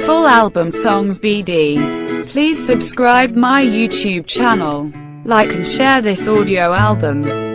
full album songs BD. Please subscribe my YouTube channel. Like and share this audio album.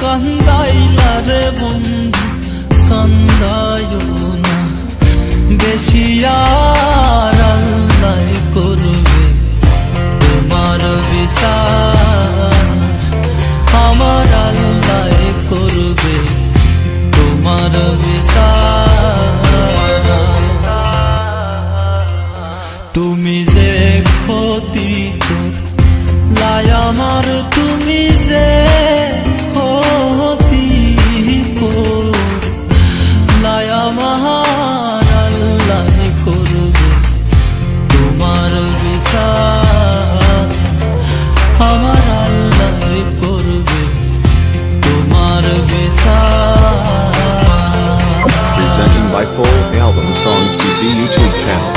কান্দাইলা রে বন্ধু কান্দায়ো না বেশি আর আল্লাহ করবে তোমার বিচার আমার আল্লাহ করবে তোমার বিচার তুমি যে ক্ষতি করলাই আমার তুমি যে Presenting by Full Album Songs BD YouTube channel.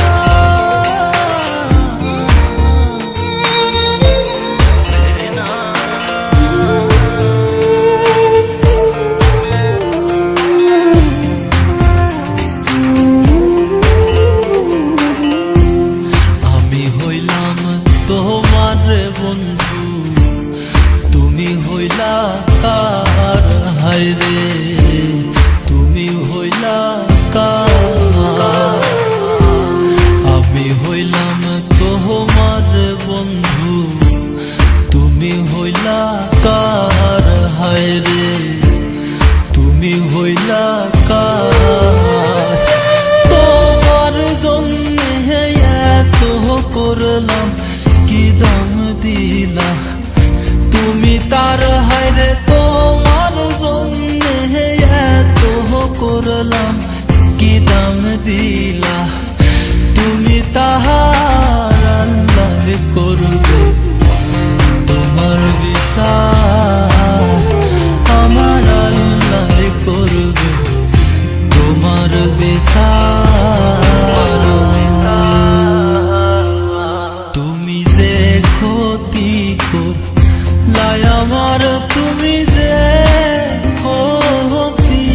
আমি হইলাম তোমার বন্ধু তুমি হইলা কার হায় রে তুমি হইলা কার আমি হইলাম তোমার বন্ধু তুমি হইলা কার হায় রে তুমি হইলা কার তোমার জন্য এত করলাম কি দাম দিলা তুমি তার হায়রে তোমার জন্য এত করলাম কি দাম দিলা তুমি তাহার আল্লাহ করবে তোমার বিচার আমার আল্লাহ করবে তোমার বিচার তুমি যে ক্ষতি করলাই আমার তুমি যে ক্ষতি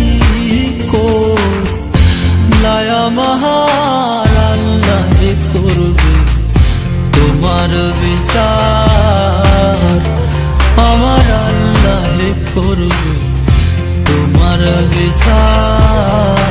করলাই আমার আল্লাহ করবে তোমার বিচার আমার আল্লাহ করবে তোমার বিচার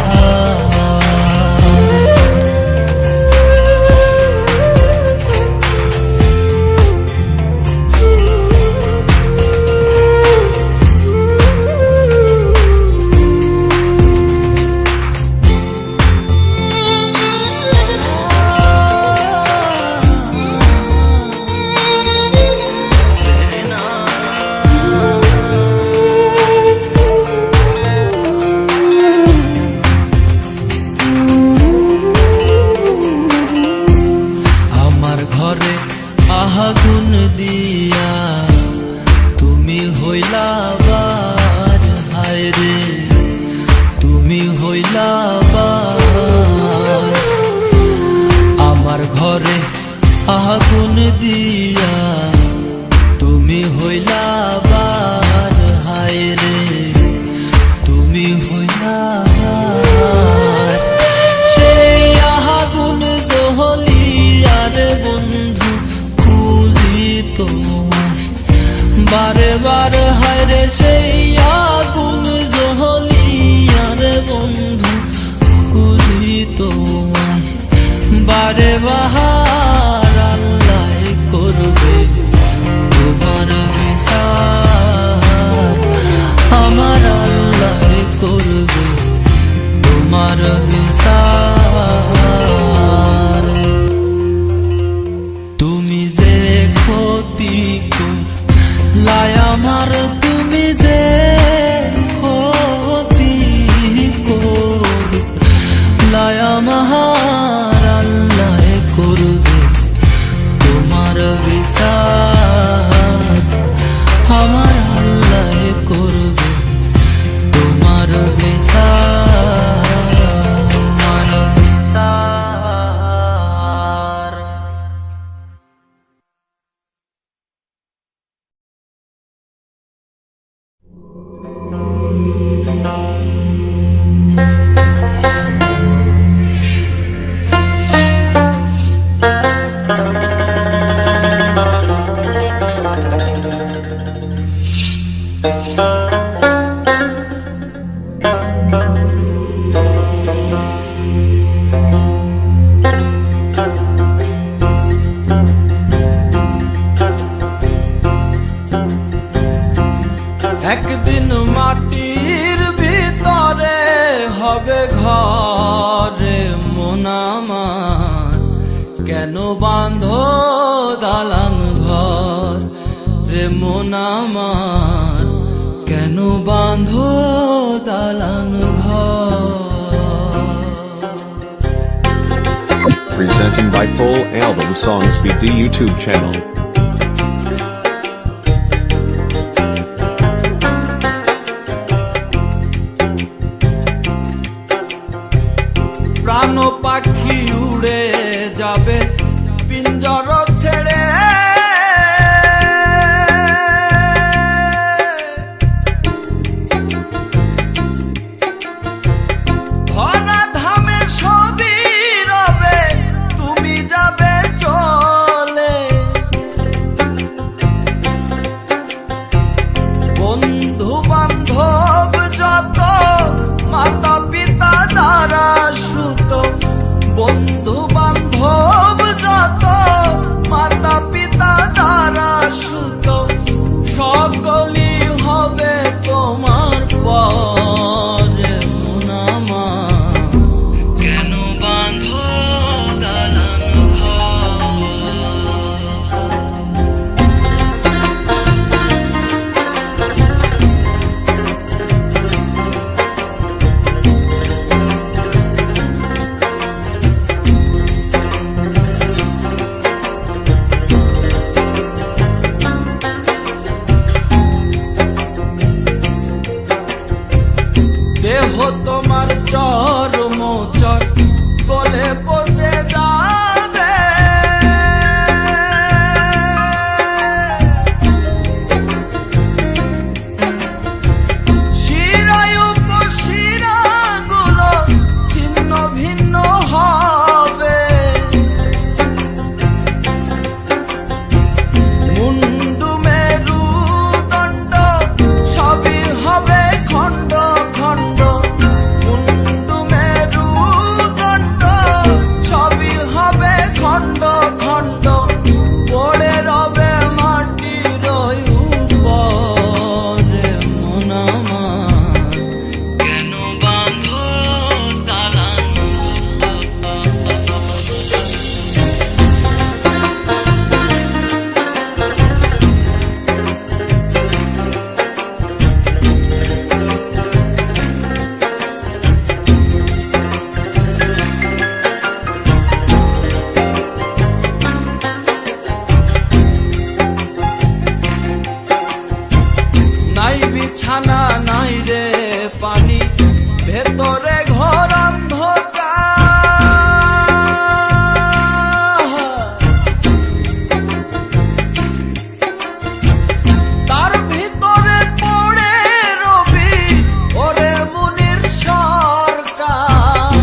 একদিন মাটির ভিতরে হবে ঘরে মন আমার, কেন বাঁধো দালান ঘর রে মন আমার, কেন বাঁধো দালান ঘর। Presenting by Full Album Songs BD YouTube channel. প্রাণ পাখি উড়ে যাবে পিঞ্জর ছেড়ে, ধরা ধামে সবই রবে তুমি যাবে চলে। বন্ধু বান্ধব যত মাতা পিতা দ্বারা সুত, বন্ধু বান্ধব যত মাতা পিতা দ্বারা সুত, সকলই হবে তোমার পরে মন আমার, কেন বাঁধো দালান ঘর। দেহ তোমার চরম চর গলে পচে যাবে, শিরায় উপশিরা গুলো ছিন্ন ভিন্ন হবে, মুন্ডু মেরুদণ্ড সবই হবে খণ্ড খণ্ড, মুন্ডু মেরুদণ্ড সবই হবে খণ্ড খণ্ড, পড়ে রবে মাটির উপরে মন আমার, কেন বাঁধো দালান নাই বিছানা নাই রে পানি, ভেতরে ঘর অন্ধকার, তার ভিতরে পড়ে রবি ওরে মুনির সরকার।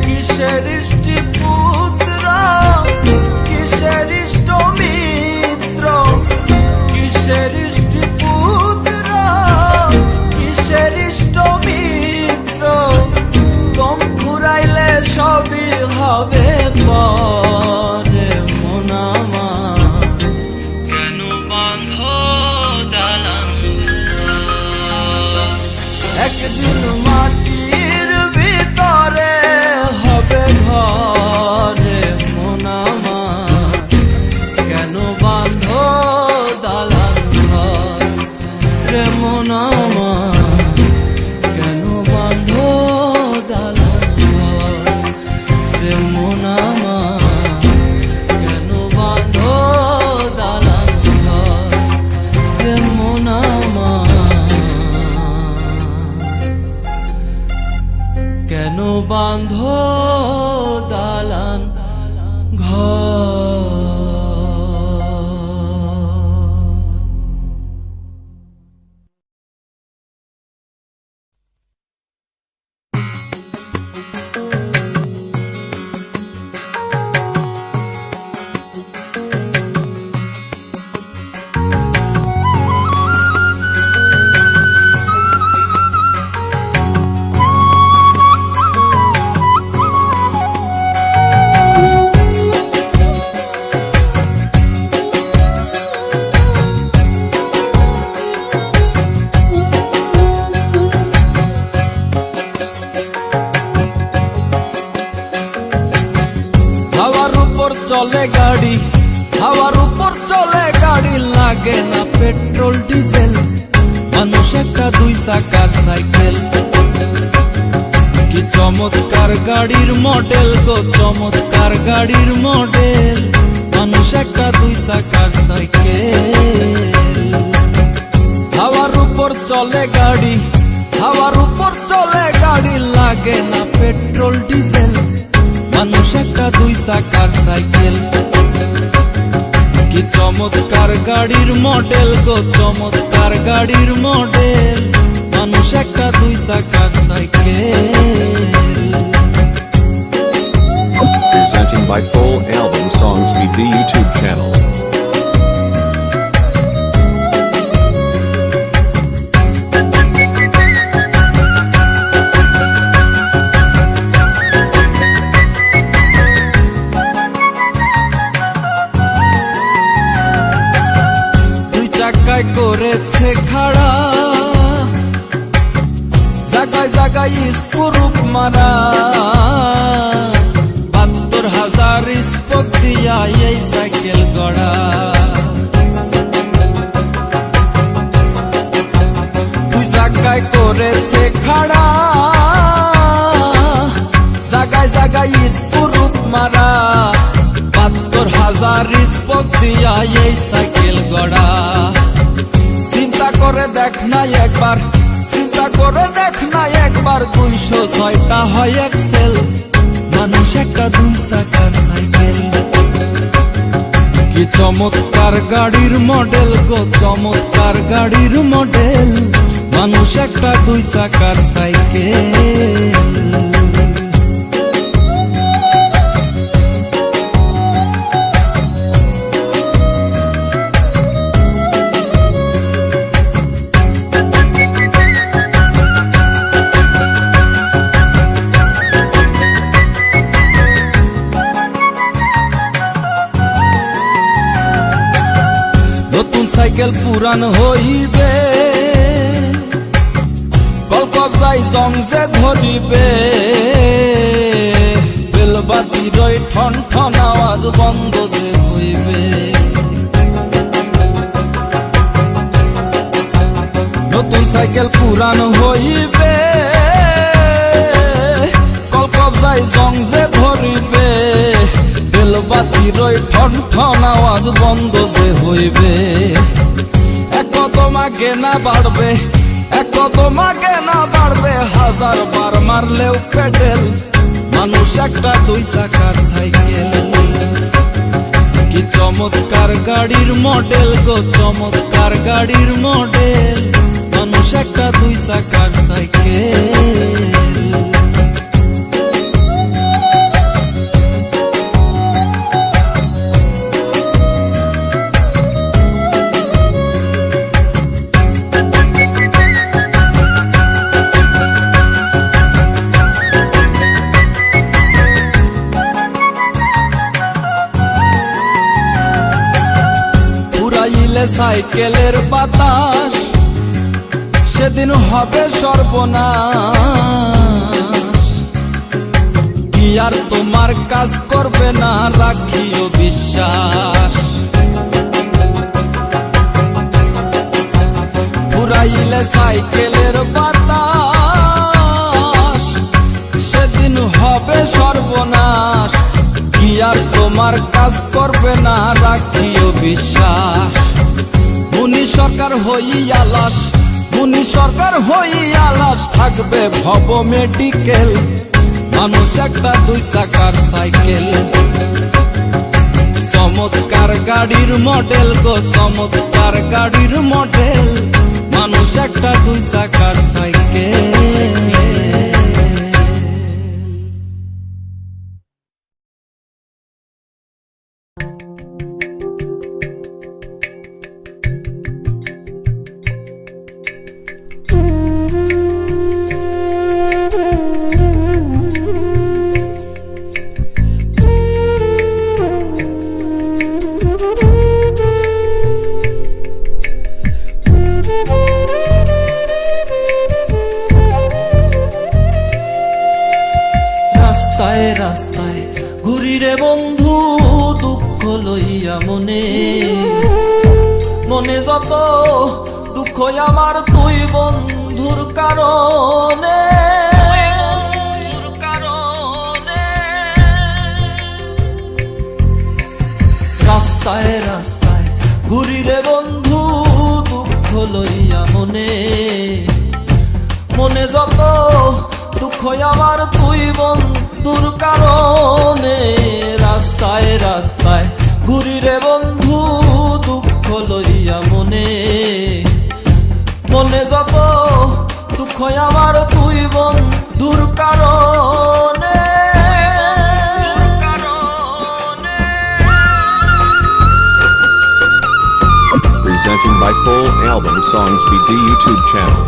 কিসের ইষ্টি পুত্র, কিসের ইষ্ট মিত্র, কিসের ইষ্টি পুত্র, কিসের ইষ্ট মিত্র, কম ফুরাইলে সবই হবে পরে মন আমার, কেন বাঁধো দালান ঘর। একদিন মাটির ভিতরে হবে ঘরে মন আমার, কেন বাঁধো দালান ঘর রে মন আমার, কেন বাঁধো দালান ঘর রে মন আমার, কেন বাঁধো দালান ঘর রে মন আমার, কেন বাঁধো দালান ঘর। গাড়ি, হাওয়ার উপর চলে গাড়ি, লাগে না পেট্রোল ডিজেল, মানুষ একটা দুই চাকার সাইকেল। কি চমৎকার গাড়ির মডেল গো, চমৎকার গাড়ির মডেল, মানুষ একটা দুই চাকার সাইকেল। হাওয়ার উপর চলে গাড়ি, হাওয়ার উপর চলে গাড়ি, লাগে না পেট্রোল ডিজেল, মানুষ একটা দুই চাকার সাইকেল। কি চমৎকার গাড়ির মডেল গো, চমৎকার গাড়ির মডেল, মানুষ একটা দুই চাকার cycle. Presenting by Full Album Songs BD YouTube channel. দুই চাকায় করেছে খাড়া, জায়গায় জায়গায় স্ক্রুপ মারা, 72,000 স্পোক দিয়া এই সাইকেল গড়া। দুই জায়গায় করেছে খাড়া, জায়গায় জায়গায় স্ক্রুপ মারা, 72,000 স্পোক দিয়া এই সাইকেল গড়া। চিন্তা করে দেখ না একবার, চিন্তা করে দেখ না একবার, 206টা হয় এক্সেল, মানুষ একটা দুই চাকার সাইকেল। কি চমৎকার গাড়ির মডেল গো, চমৎকার গাড়ির মডেল, মানুষ একটা দুই চাকার সাইকেল। নতুন সাইকেল পুরান হইবে, কলকবজাই জং যে ধরিবে, বেলবাতির ওই ঠন ঠন আওয়াজ বন্ধ যে হইবে। নতুন সাইকেল পুরান হইবে, কলকবজাই জং যে ধরিবে, বেলবাতির ওই ঠন ঠন আওয়াজ বন্ধ যে হইবে। এক কদম আগে না বাড়বে, এক কদম আগে না বাড়বে, 1000 বার মারলেও পেডেল, মানুষ একটা দুই চাকার সাইকেল। কি চমৎকার গাড়ির মডেল গো, চমৎকার গাড়ির মডেল, মানুষ একটা দুই চাকার সাইকেল। সাইকেলের বাতাস সেদিন হবে সর্বনাশ, কি আর তোমার কাজ করবে না, রাখিও বিশ্বাস। পুরাইলে সাইকেলের বাতাস সেদিন হবে সর্বনাশ, কি আর তোমার কাজ করবে না, রাখিও বিশ্বাস। মুনি সরকার হইয়া লাশ, মুনি সরকার হইয়া লাশ, থাকবে ভব মেডিকেল, মানুষ একটা দুই চাকার সাইকেল। চমৎকার গাড়ির মডেল গো, চমৎকার গাড়ির মডেল, মানুষ একটা দুই চাকার সাইকেল। রাস্তায় রাস্তায় ঘুরি রে বন্ধু, দুঃখ লইয়া মনে মনে যত দুঃখ আমার তুই বন্ধুর কারণে রাস্তায় রাস্তায় ঘুরি রে বন্ধু দুঃখ লইয়া মনে মনে যত দুঃখ আমার তুই বন্ধুর কারণে রাস্তায় রাস্তায় ঘুরি রে বন্ধু দুঃখ লইয়া মনে মনে যত দুঃখ আমার তুই বন্ধুর কারণে Presenting by Full Album Songs BD YouTube channel.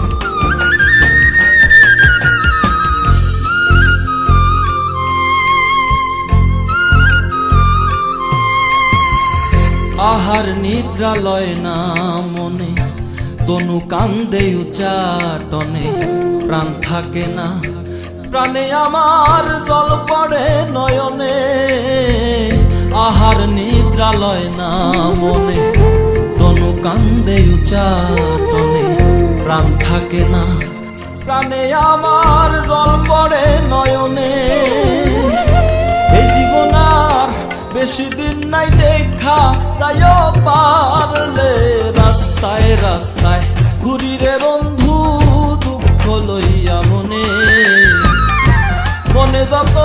আহার নিদ্রা লয় না মনে তনু কান্দে উচ্চাটনে প্রাণ থাকে না প্রাণে আমার জল পড়ে নয়নে আহার নিদ্রা লয় না মনে তনু কান্দে উচ্চাটনে প্রাণ থাকে না প্রাণে আমার জল পড়ে নয়নে এই জীবন আর বেশি দিন নাই দেখা যাইও পারলে রাস্তায় রাস্তায় ঘুরি রে বন্ধু দুঃখ লইয়া মনে মনে যত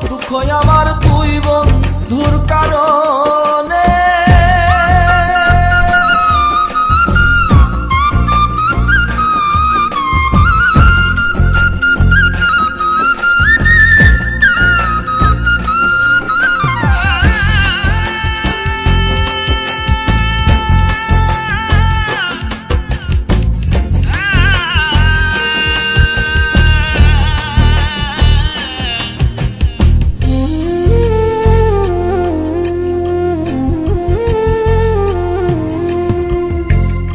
দুঃখ আমার তুই বন্ধুর কারণে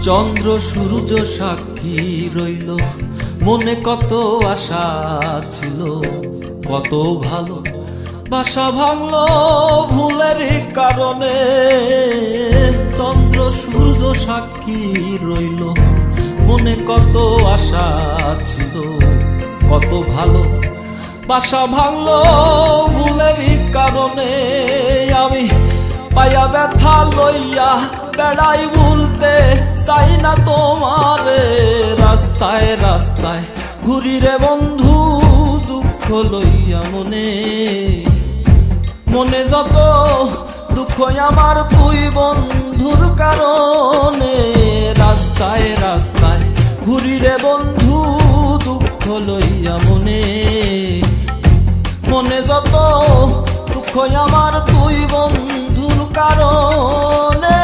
চন্দ্র সূর্য সাক্ষী রইল মনে কত আশা ছিল কত ভালো বাসা ভাঙলো ভুলের কারণে চন্দ্র সূর্য সাক্ষী রইল মনে কত আশা ছিল কত ভালো বাসা ভাঙলো ভুলের কারণে আমি পায়া ব্যথা লইয়া বেড়াই ভুলতে চাই না তোমারে রাস্তায় রাস্তায় ঘুরি রে বন্ধু দুঃখ লইয়া মনে মনে যত দুঃখ আমার তুই বন্ধুর কারণে রাস্তায় রাস্তায় ঘুরি রে বন্ধু দুঃখ লইয়া মনে মনে যত দুঃখ আমার তুই বন্ধুর কারণে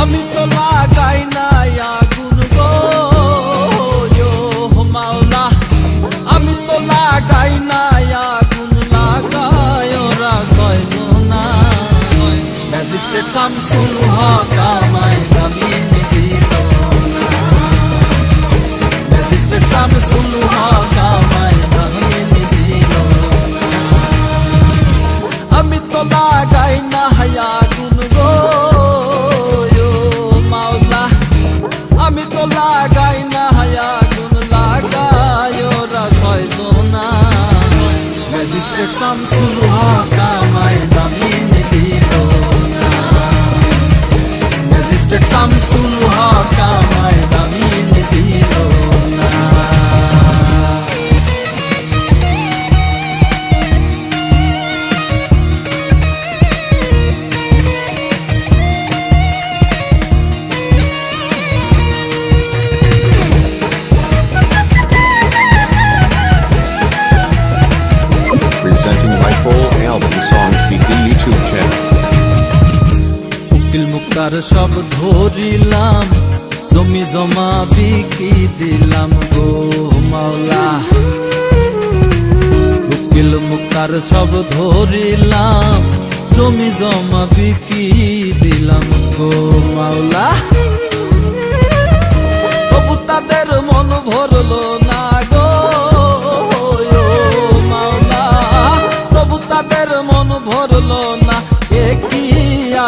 আমি তো লাগাই না আগুন গো মাওলা আমি তো লাগাই না আগুন লাগায় ওরা ছয়জনা ম্যাজিস্ট্রেট শামসুল হক আমায় জামিন দিল না ম্যাজিস্ট্রেট শামসুল হক আমায় জামিন দিল না আমি তো লাগাই না আগুন গো মাওলা আমি তো লাগাই না আগুন লাগায় ওরা ছয়জনা ম্যাজিস্ট্রেট শামসুল হক আমায় জামিন দিল না ম্যাজিস্ট্রেট শামসুল হক আমায় জামিন দিল না মুক্তার সব ধরিলাম, জমি জমা বিকি দিলাম গো মাওলা। উকিল মুক্তার সব ধরিলাম, জমি জমা বিকি দিলাম গো মাওলা। তবু তাদের মন ভরলো না গো মাওলা, তবু তাদের মন ভরলো না। এ কি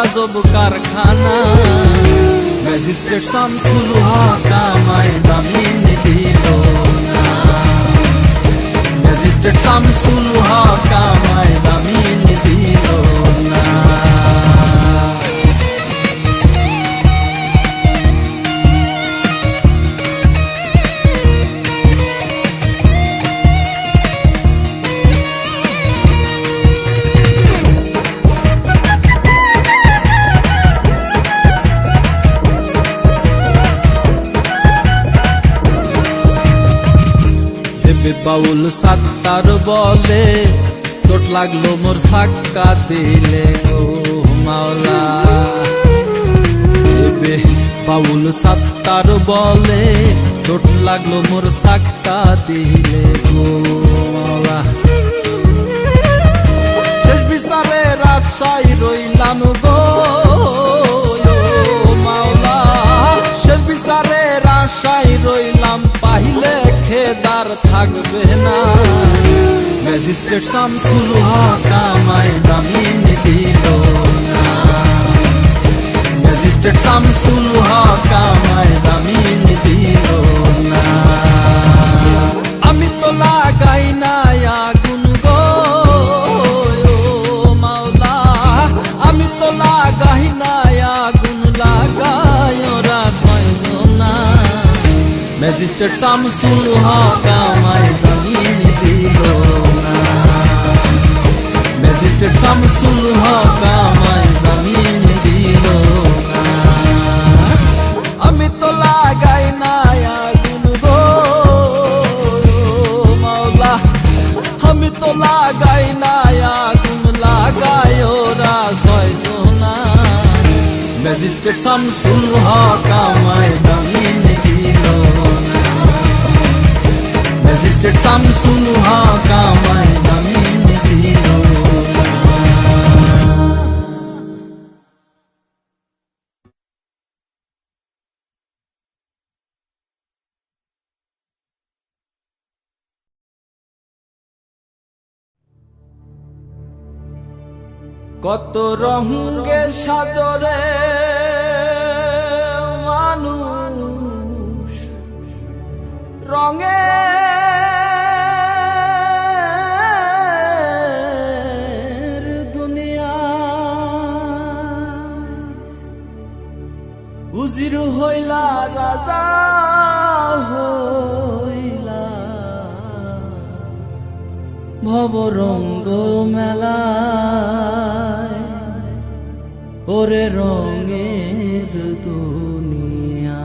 আজব কারখানা, ম্যাজিস্ট্রেট শামসুল হক আমায় জামিন দিল না, ম্যাজিস্ট্রেট শামসুল হক আমায় জামিন দিল না। বাউল সাত্তার বলে, চোট লাগলো মোর সাক্কা দিলে গো মাওলা। বাউল সাত্তার বলে, চোট লাগলো মোর সাক্কা দিলে গো মাওলা। শেষ বিচারের আশায় রইলাম গো মাওলা, শেষ বিচারের আশায় রইলাম। পাইলে খেদার থাকবে না, ম্যাজিস্ট্রেট শামসুল হক আমায় জামিন দিল না, ম্যাজিস্ট্রেট শামসুল হক আমায় জামিন দিল না। আমি তো লাগাই না আগুন গো মাওলা, আমি তো লাগাই না আগুন, লাগাই ওরা ছয়জনা। ম্যাজিস্ট্রেট শামসুল হক আমায় জামিন দিল না, ম্যাজিস্ট্রেট শামসুল হক আমায় জামিন দিল না। আমি তো লাগাই না আগুন গো মাওলা, আমি তো লাগাই না আগুন, লাগাই ওরা ছয়জনা। ম্যাজিস্ট্রেট শামসুল হক আমায় জামিন দিল না, ম্যাজিস্ট্রেট শামসুল হক আমায় জামিন দিল না। কত রঙে সাজরে মানুষ, রঙে দুনিয়া। উজির হইলা রাজা হইলা, ভবরঙ্গ মেলায় ওরে রঙের দুনিয়া।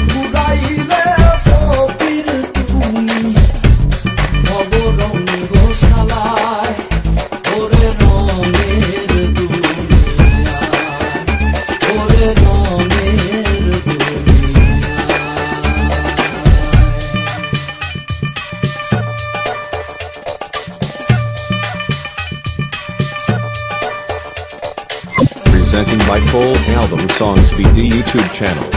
উড়াইলে full album Songs BD YouTube channel.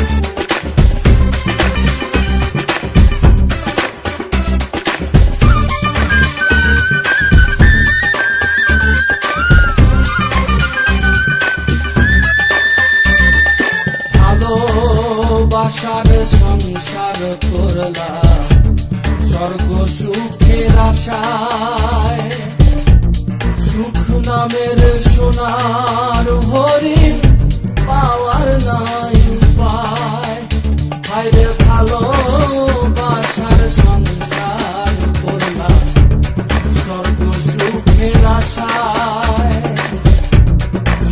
ভালোবাসার সংসার করলা স্বর্গ সুখের আশায়, সুখ নামের সোনার হরিণ পাওয়ার নাই উপায়। হায়রে ভালোবাসার সংসার করলা স্বর্গ সুখের আশায়,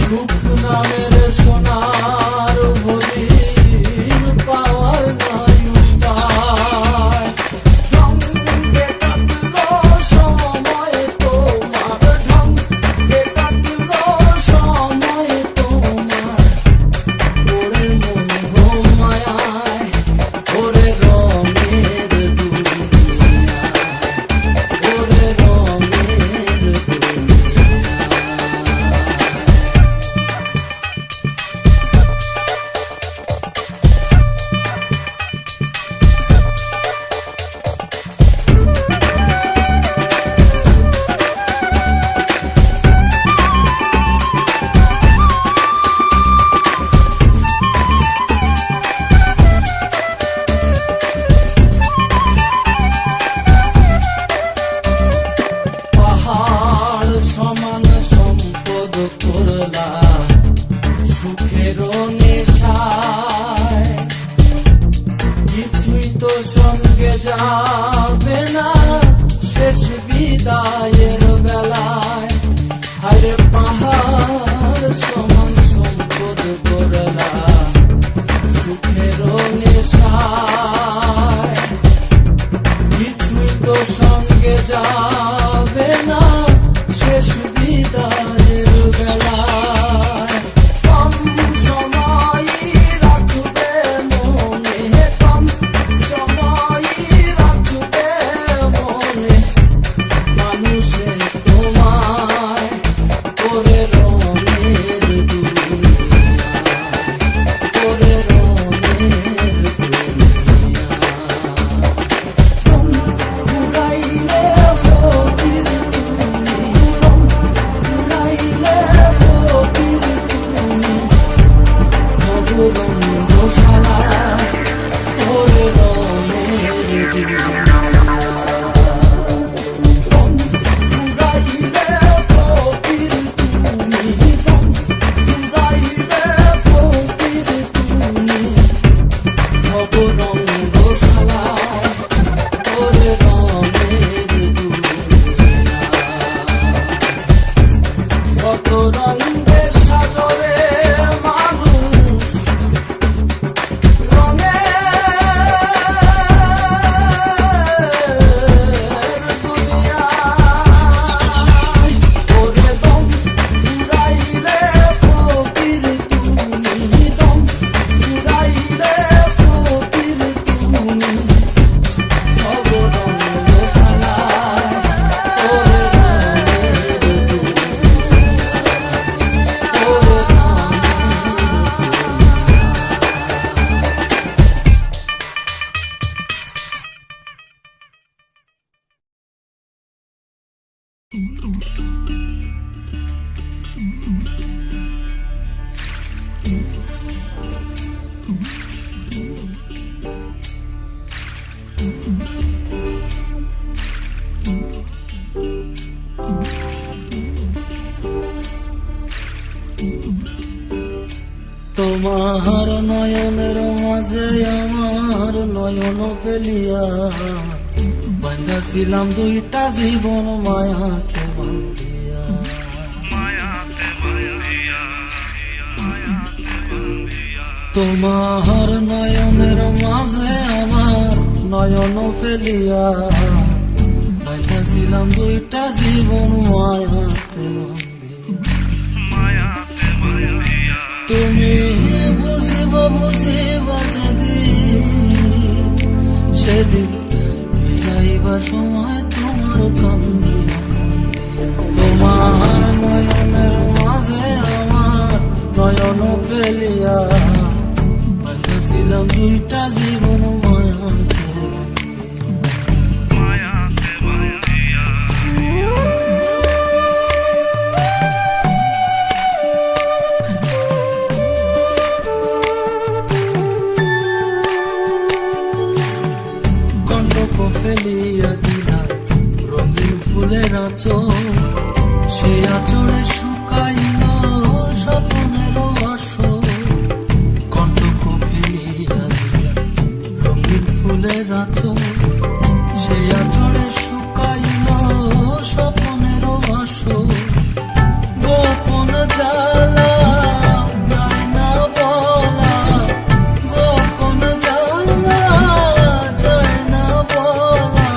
সুখ নামের সোনার হরিণ পাওয়ার নাই উপায়। ঢঙ্গে কাটলো সময় তোমার, ঢঙ্গে কাটলো সময় তোমার, ওরে মোহ মায়ায়, ওরে রঙের দুনিয়ায়, ওরে রঙের দুনিয়ায়। পাহাড় সমান সম্পদ করলা সুখের নেশায়, কিছুই তো সঙ্গে যাবে না শেষ বিদায়ের বেলায়। হায়রে পাহাড় সমান সম্পদ করলা সুখের নেশায়, কিছুই তো সঙ্গে যাবে না শেষ বিদায়ের বেলায়। কম সময় রাখবে মনে, কম সময় রাখবে মনে, মানুষে তোমায় করে রঙের দুনিয়ায়, করে রঙের দুনিয়ায়। ফুরাইলে ফকির তুমি, ফুরাইলে ফকির তুমি, ভবরঙ্গশালা ওরে রঙের ফুরাইলে ফকির তুমি, ফুরাইলে ফকির তুমি, ভবরঙ্গশালা ওরে রঙের দুনিয়া। কত রঙে সাজরে মানুষ রঙের দুনিয়ায়। ওরে দম ফুরাইলে ফকির তুমি, দম ফুরাইলে ফকির তুমি, ভবরঙ্গশালায় ওরে রঙের দুনিয়া, ওরে তোমার নয়নের মাঝে আমার নয়ন ফেলিয়া, বাঁধাছিলাম দুইটা জীবন মায়াতে বান্ধিয়া। তোমার নয়নের মাঝে আমার নয়ন ফেলিয়া, বাঁধাছিলাম দুইটা জীবন মায়াতে বান্ধিয়া। তুমি বুঝিব বুঝিব যেদিন, সেদিন যাইবার সময় তোমার কান্দিয়া, তোমার নয়নের মাঝে আমার নয়ন পেলিয়া বাঁধাছিলাম দুইটা জীবন ফেলিয়া দিলা রঙিন ফুলের আঁচল, সে আঁচড়ে শুকাইল স্বপ্নের আসল। কণ্টক ফেলিয়া দিলা রঙিন ফুলের আঁচল, সে আঁচড়ে শুকাইল স্বপ্নের আসল। গোপন জ্বালা যায় না বলা, গোপন জ্বালা যায় না বলা,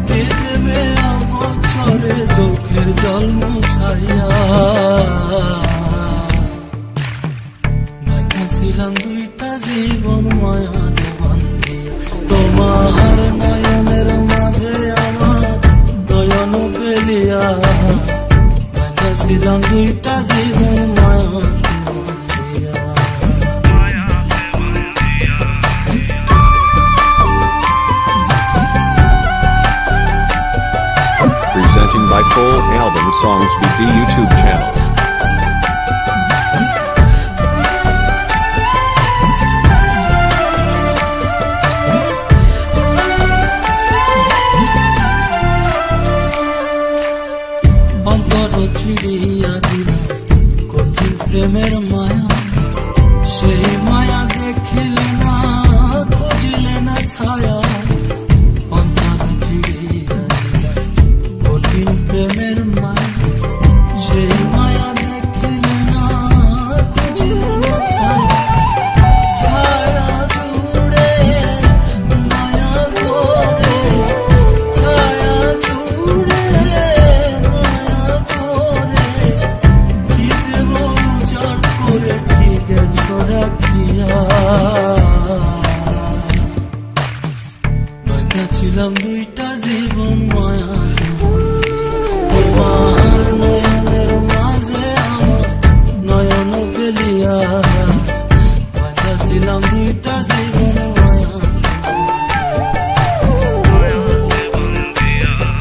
কে দেবে অবচরে চোখের জল মুছাইয়া। বাঁধাছিলাম দুইটা জীবন মায়াতে বান্ধিয়া, তোমার নয়নের মাঝে আমার নয়ন পেলিয়া বাঁধাছিলাম দুইটা জীবন মায়াতে বান্ধিয়া। Presenting by Full Album Songs VD YouTube channel. অন্তর চিড়িয়া দিল কঠিন প্রেমের মায়া, সেই মায়া দেখিলে না খুঁজিলে না ছায়া। অন্তর চিড়িয়া দিল কঠিন প্রেমের মায়া, সেই মায়া দেখিলে না খুঁজিলে না ছায়া। ছায়া জুড়ে মায়া করে, ছায়া জুড়ে মায়া করে, কি দেব উজাড় করে ঠিক ছোড়া খিয়া। বাঁধাছিলাম দুইটা জীবন মায়া, তোমার নয়নের মাঝে আমার নয়ন পেলিয়া বাঁধাছিলাম দুইটা জীবন মায়া।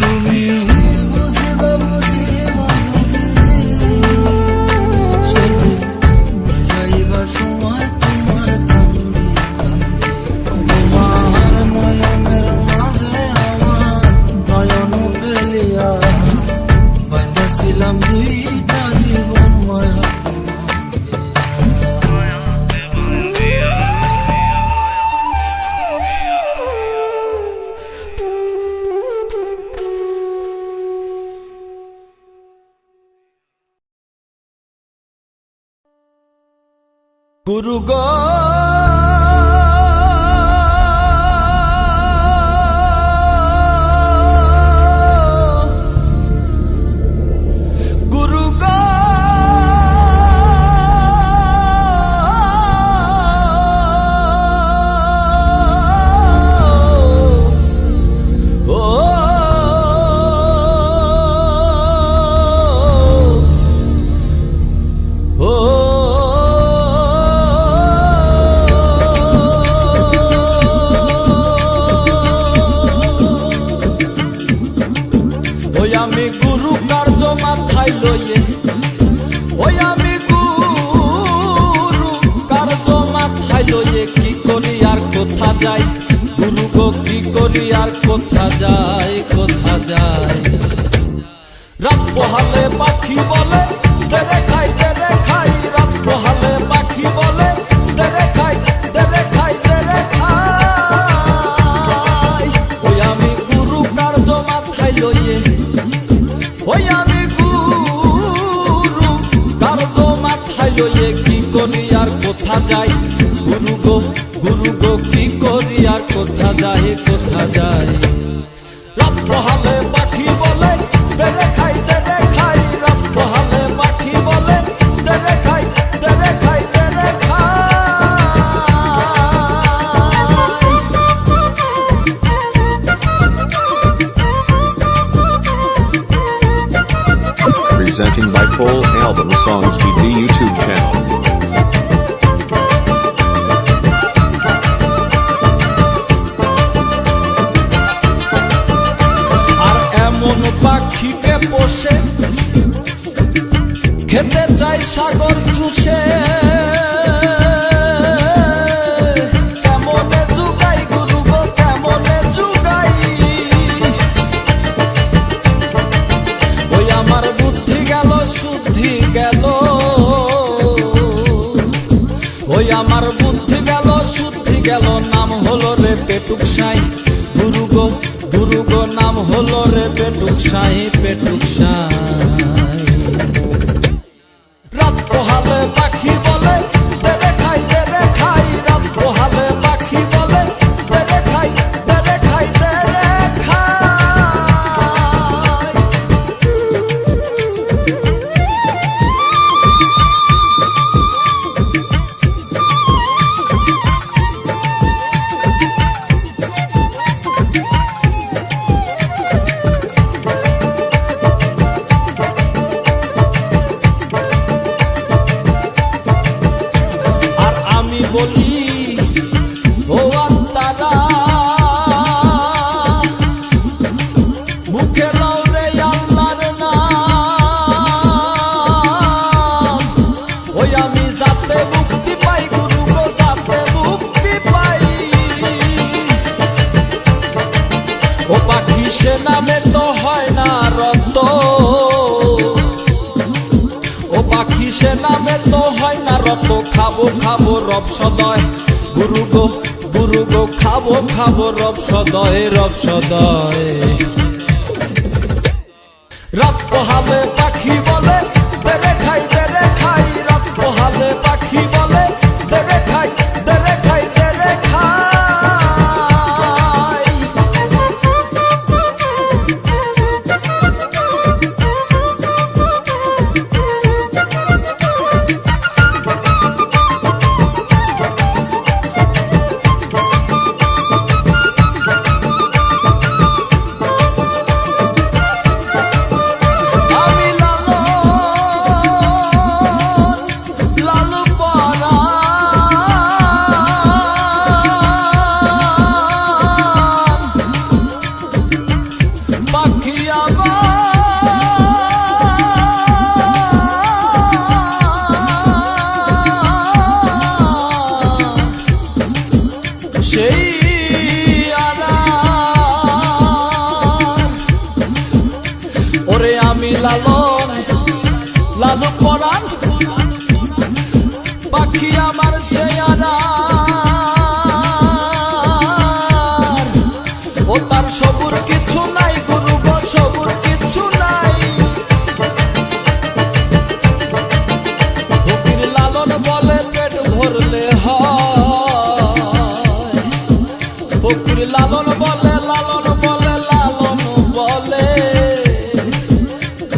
তুমি বুঝিবা বুঝিবা সেদিন যাইবার সময় তোমার কান্দি কান্দি, তোমার নয়নের মাঝে আমার নয়ন পেলিয়া বাঁধাছিলাম দুইটা জীবন মায়া। গুরু গো গুরু গো ও ও ওই আমি গুরু কার্য মাথায় লইয়ে, ওই আমি গুরু কার্য মাথায় লইয়ে, কি করি আর কোথা যাই গুরু গো, কি করি আর কোথা যাই কোথা যাই। রাত পোহালে পাখি বলে দেরে খাই দেরে খাই, রাত পোহালে পাখি বলে দেরে খাই দেরে খাই দেরে খাই। ওই আমি গুরু কার্য মাথায় লইয়ে, ওই আমি গুরু কার্য মাথায় লইয়ে, কি করি আর কোথা যাই গুরু গো কি করি আর কোথা যাই কোথা যাই। রাত পোহালে পাখি বলে দেরে খাই দেরে খাই, রাত পোহালে পাখি বলে দেরে খাই দেরে খাই দেরে খাই। Presenting by Full Album Songs VD YouTube channel. সাগর চুষে কেমনে যুগাই গুরু গো কেমনে যুগাই ওই আমার বুদ্ধি গেল শুদ্ধি গেল ওই আমার বুদ্ধি গেল শুদ্ধি গেল নাম হলো রে পেটুক সাই গুরু গো নাম হলো রে পেটুক সাই রাত পোহালে পাখি বলে দেরে খাই রাত পোহালে পাখি বলে দেরে খাই দেরে খাই বলি ও আত্মারা মুখে লাও রে আল্লাহর নাম ওই আমি যাতে মুক্তি পাই গুরু গো যাতে মুক্তি পাই ও পাখি সে নামে তো হয় না রত ও পাখি সে নামে তো হয় না রত খাবো খাবো রব সদয় গুরু গো খাবো খাবো রব সদয় রাত পোহালে পাখি বলে দেরে খাই রাত পোহালে পাখি বলে দেরে খাই দেরে খাই সেই ওরে আমি লালু পরাণ পাখি আমার সেই ও তার সবুর কিছু নাই গুরু গো সবুর কিছু নাই ফকির লালন বলে পেট ভরলে হয় ফকির লালন বলে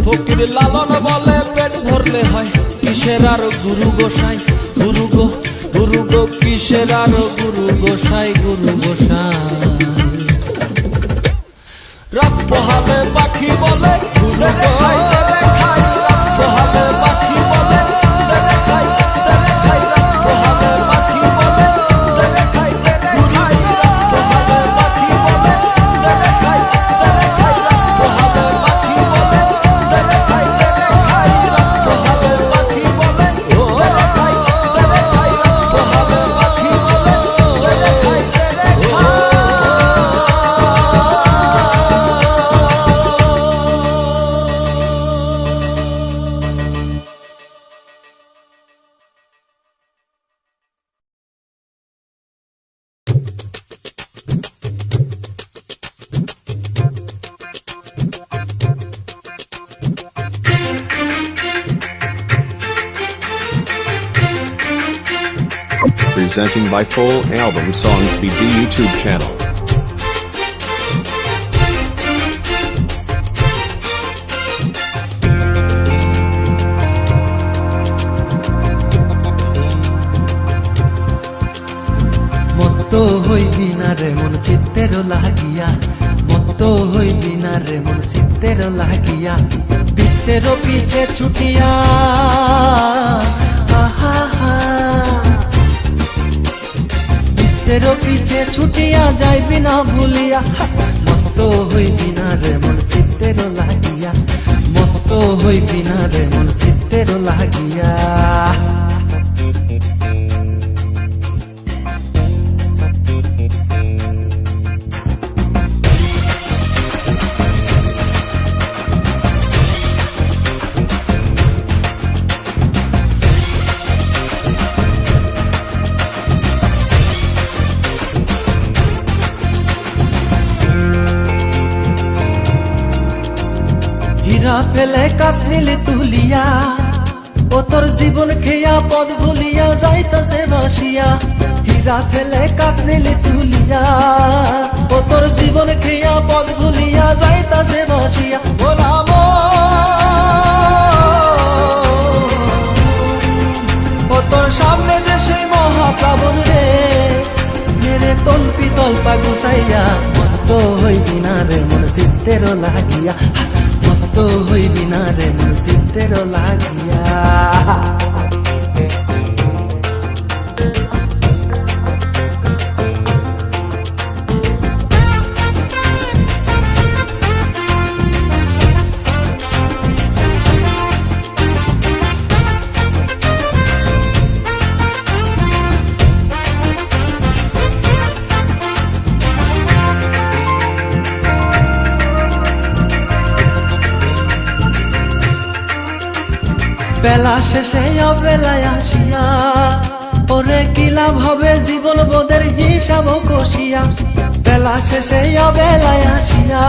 ফকির লালন বলে পেট ভরলে হয় কিসের আর গুরু গোসাই গুরু গো কিসের আর গুরু গোসাই রাত পোহালে পাখি বলে গুরু গো রাত পোহালে পাখি বলে দেরে খাই রাত পোহালে পাখি বলে দেরে খাই রাত পোহালে পাখি বলে দেরে খাই রাত পোহালে পাখি বলে দেরে খাই রাত পোহালে পাখি বলে দেরে খাই রাত পোহালে পাখি বলে দেরে খাই Presenting by Full Album Songs BD YouTube channel. মত্ত হইবি না রে মন চিত্তের লাগিয়া মত্ত হইবি না রে মন চিত্তের লাগিয়া বিত্তের পিছে ছুটিয়া বিত্তের পিছে ছুটিয়া যাইবি না ভুলিয়া মত্ত হইবি না রে মন চিত্তের লাগিয়া মত্ত হইবি না রে মন চিত্তের চিত্তের লাগিয়া। হীরা ফেলে কাছ নিলে তুলিয়া, ও তোর জীবন খেয়া পদ ভুলিয়া যাইতাছে ভাসিয়া। হীরা ফেলে কাছ নিলে তুলিয়া, ও তোর জীবন খেয়া পদ ভুলিয়া যাইতাছে ভাসিয়া। গোলাম ও তোর সামনে যে সেই মহাপ্লাবন রে, মেরে তল্পি তল্পা গুছাইয়া। মত হইবি না রে মন চিত্তের লাগিয়া, মত হইবি না রে মন চিত্তের লাগিয়া। বেলা শেষে অবেলায় আসিয়া, ওরে কি লাভ হবে জীবন বোধের হিসাব কষিয়া। বেলা শেষে অবেলায় আসিয়া,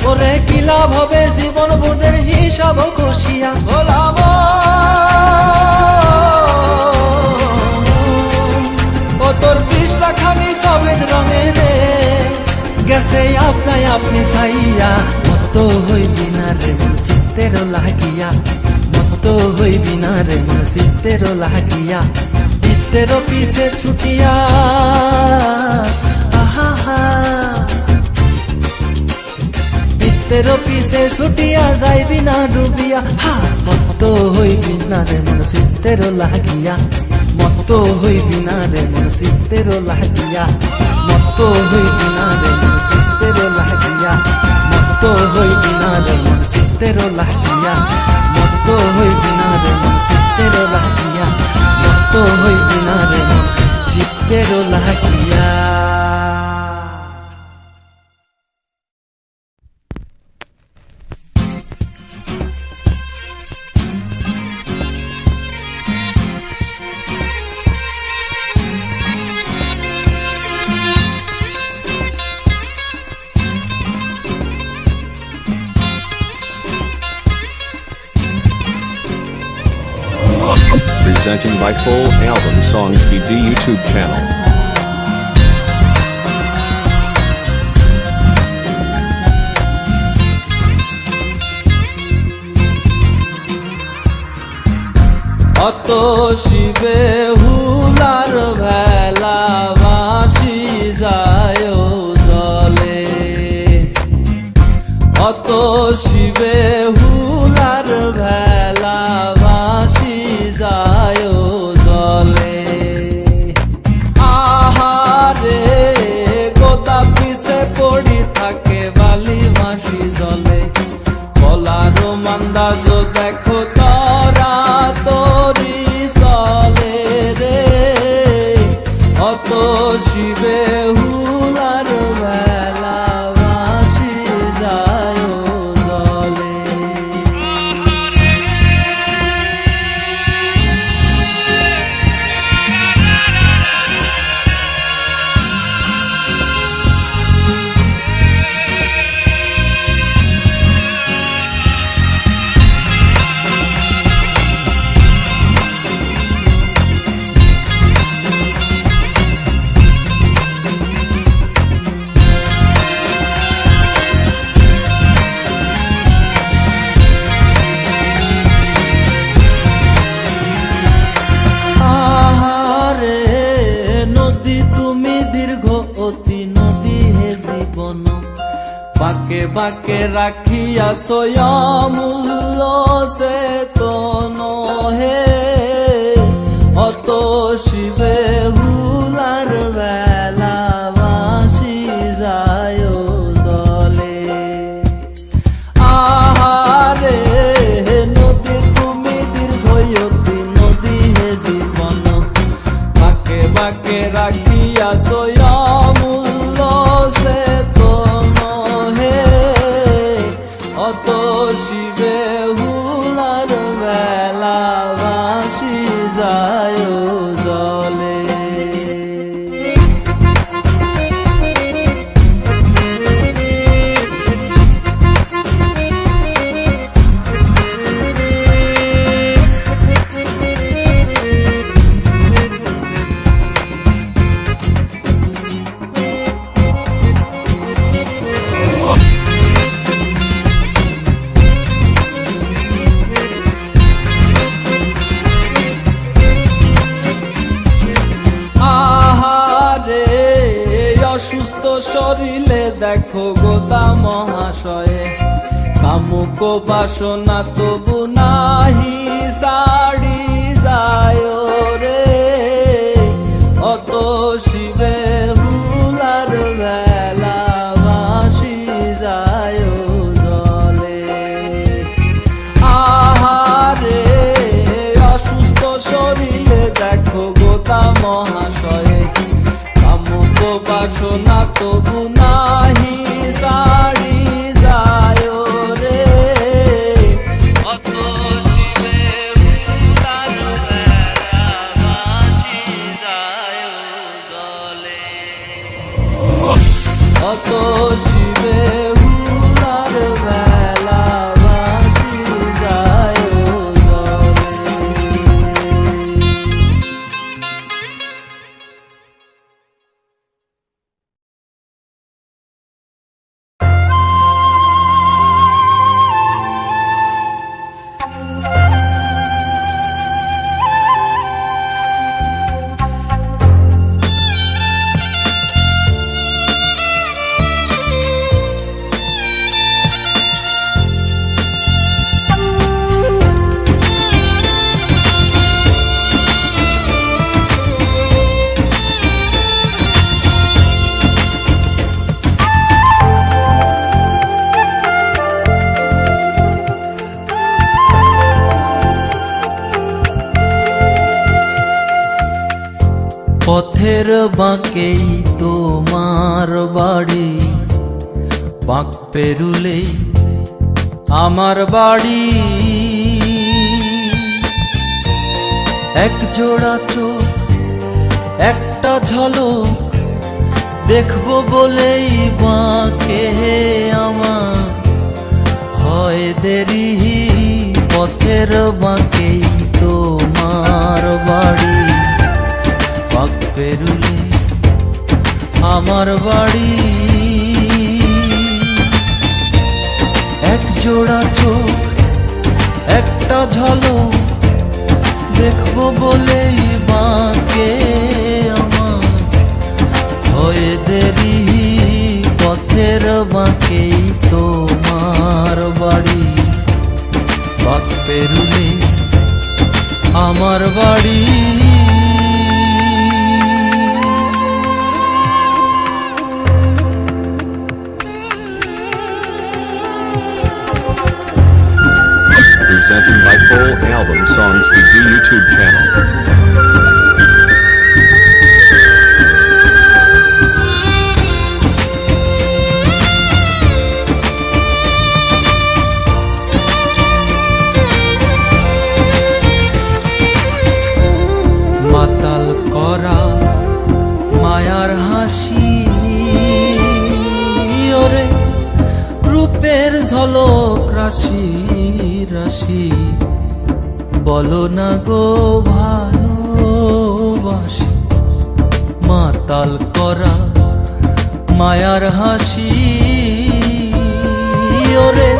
ওরে কি লাভ হবে জীবন বোধের হিসাব কষিয়া। গোলাম ও তোর পৃষ্ঠা খানি সবেদ রঙের রে, গেছে আপনাই আপনি চাইয়া। মত হইবি না রে মন চিত্তের লাগিয়া, মত হইবি না রে মন চিত্তের লাগিয়া। চিত্তের পিছে ছুটিয়া আহা, চিত্তের পিছে ছুটিয়া যাইবি না ডুবিয়া। মত হইবি না রে মন চিত্তের লাগিয়া, মত হইবি না রে মন চিত্তের লাগিয়া। মত হইবি না রে মন চিত্তের লাগিয়া, মত হইবি না রে মন চিত্তের লাগিয়া। মত হইবি না রে মন চিত্তের লাগিয়া, মত হইবি না রে মন চিত্তের লাগিয়া। Presenting by Full Album Songs BD YouTube channel. অত শিবে হুলার ভেলা ভাসি যায় জলে, অত শিবে হুলার ভেলা ভাসি যায় জলে। আহারে গোদা পিছে পড়ি থাকে বালি ভাসি জলে, বলার মান্দাজ দেখো তারা তোরি চলে রে। অত শিবে হুলার বেলা ভাসি যায় জলে। বাকে বাকে রাখিয়া সয়ামূল্য সে তন হে, অত শিবে হুলার বেলা ভাসি যায় জলে। আহারে নদী তুমি দেখো গোদা মহাশয়ে, কামুক বাসনা তবু নাহি সারি যায় রে, অত শিবে হুলার বেলা ভাসি যায় জলে। আহারে অসুস্থ শরীরে দেখো গোদা মহাশয়ে, কামুক বাসনা তবু নাহি সারি যায় রে, অত শিবে হুলার বেলা ভাসি যায় জলে। অত শিবে হুলার বেলা ভাসি যায় জলে। পথের বাঁকেই তোমার বাড়ি, বাঁক পেরুলে আমার বাড়ি। এক জোড়া চোখ একটা ঝলক দেখবো বলেই বাঁকে আমার হয় দেরি। পথের বাঁকেই তোমার বাড়ি, বাঁক পেরুলে আমার বাড়ি। এক জোড়া চোখ একটা ঝলক দেখবো বলেই বাঁকে আমার হয় দেরি। পথের বাঁকেই তোমার বাড়ি, বাঁক পেরুলে আমার বাড়ি। Presenting by Full Album Songs BD YouTube channel. মাতাল করা মায়ার হাসি ওরে, রূপের ঝলক রাশি রাশি। বলো না গো ভালোবাসি, মাতাল করা মায়ার হাসি ওরে,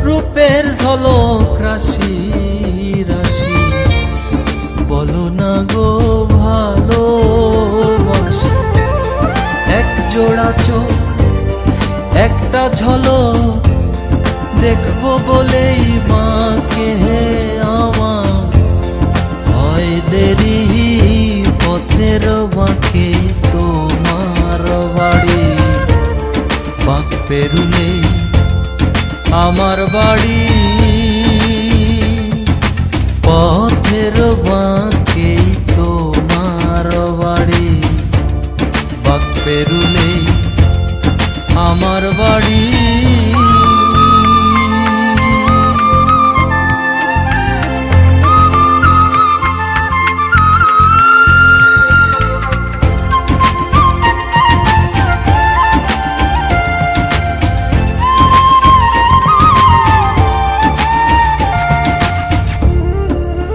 রূপের ঝলক রাশি রাশি। বলো না গো ভালোবাসি। এক জোড়া চোখ একটা ঝলক দেখবো বলেই মাকে আমার হয় দেরি। পথের বাঁকে তোমার বাড়ি, বাঁক পেরুলে আমার বাড়ি। পথের বাঁকে তোমার বাড়ি, বাঁক পেরুলে আমার বাড়ি।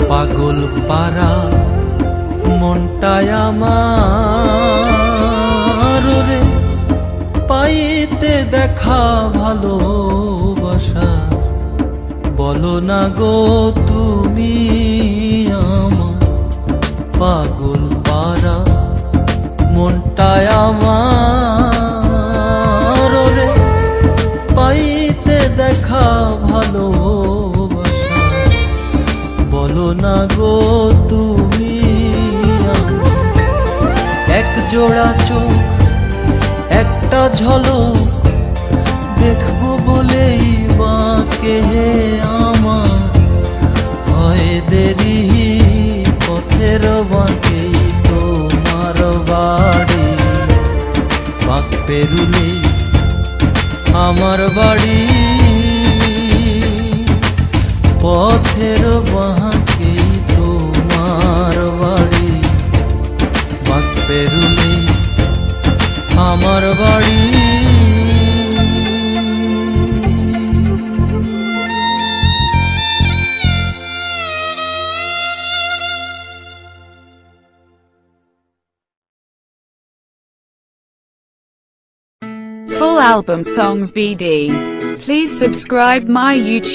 পাগল পারা মনটায় আমার রে, পাইতে দেখা ভালোবাসা। বলো না গো তুমি আমার, পাগল পারা মনটায় আমার একটা ঝলক দেখবো বলেই বাঁকে আমার হয় দেরি, পথের বাঁকে তোমার বাড়ি, বাঁক পেরুলে আমার বাড়ি, পথের বাঁকে তোমার বাড়ি, বাঁক পেরুলে আমার বাড়ি। Full album songs BD. Please subscribe my YouTube